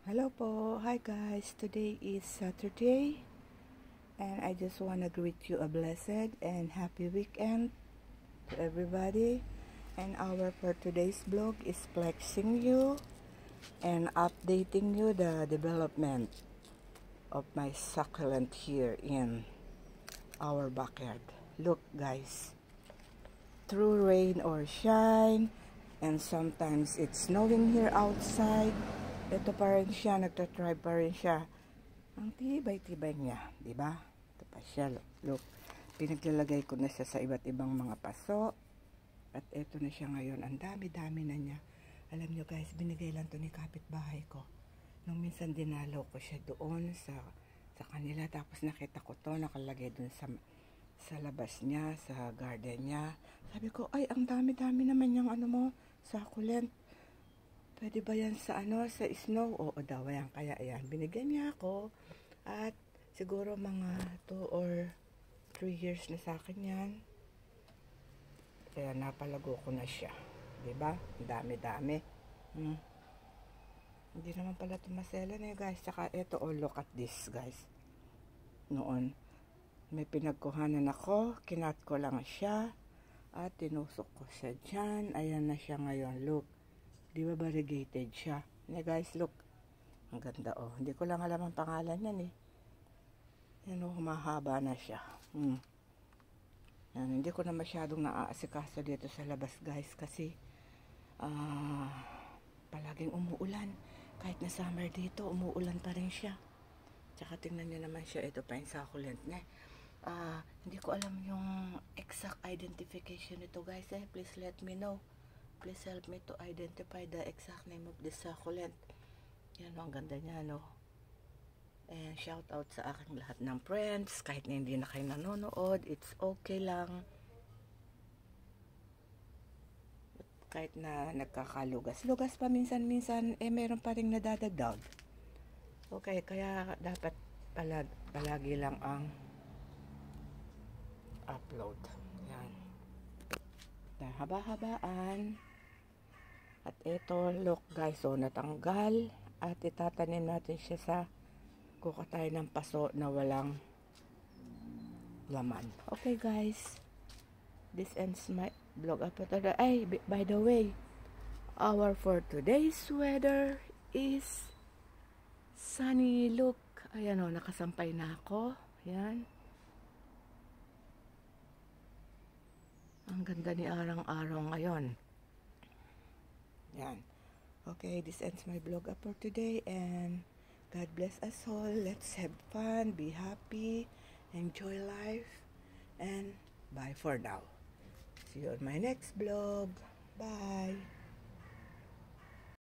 Hello po. Hi guys. Today is Saturday and I just want to greet you a blessed and happy weekend to everybody. And our for today's vlog is flexing you and updating you the development of my succulent here in our backyard. Look guys, through rain or shine, and sometimes it's snowing here outside, ito pa rin siya, nagtatribe pa rin siya. Ang tibay-tibay niya, di ba? Ito pa siya, look. Pinaglalagay ko na siya sa iba't ibang mga paso. At ito na siya ngayon, ang dami-dami na niya. Alam nyo guys, binigay lang to ni kapitbahay ko. Nung minsan dinalaw ko siya doon sa kanila, tapos nakita ko to, nakalagay doon sa labas niya, sa garden niya. Sabi ko, ay, ang dami-dami naman yung ano mo, succulent. Pwede ba yan sa sa snow? Oo daw yan. Kaya ayan, binigyan niya ako. At siguro mga 2 or 3 years na sa akin yan. Kaya napalago ko na siya. Diba? Ang dami-dami. Hindi naman pala tumaselan guys. Tsaka ito, oh, look at this guys. Noon, may pinagkuhanan ako. Kinat ko lang siya. At tinusok ko siya dyan. Ayan na siya ngayon. Look. Di ba variegated siya? Guys, look. Ang ganda, oh. Hindi ko lang alam ang pangalan yan, eh. Yan, oh, humahaba na siya. Yan, hindi ko na masyadong naaasikaso dito sa labas, guys. Kasi, palaging umuulan. Kahit na summer dito, umuulan pa rin siya. Tsaka tingnan nyo naman siya. Ito pa yung succulent niya. Hindi ko alam yung exact identification nito, guys. Please let me know. Please help me to identify the exact name of the succulent. Yan, ang ganda niya, no? And shout out sa aking lahat ng friends. Kahit na hindi na kayo nanonood, it's okay lang. Kahit na nagkakalugas-lugas pa minsan-minsan, meron pa rin nadadagdag. Okay, kaya dapat palagi lang ang upload. Yan. Haba-habaan. At ito, look guys, so natanggal. At itatanim natin siya sa kukatay ng paso na walang laman. Okay guys, this ends my vlog up today. Ay, by the way, our for today's weather is sunny. Look, ayan o, nakasampay na ako. Ayan. Ang ganda ni arang-araw ngayon. Yan. Okay, this ends my vlog up for today, and God bless us all. Let's have fun, be happy, enjoy life, and bye for now. See you on my next vlog. Bye.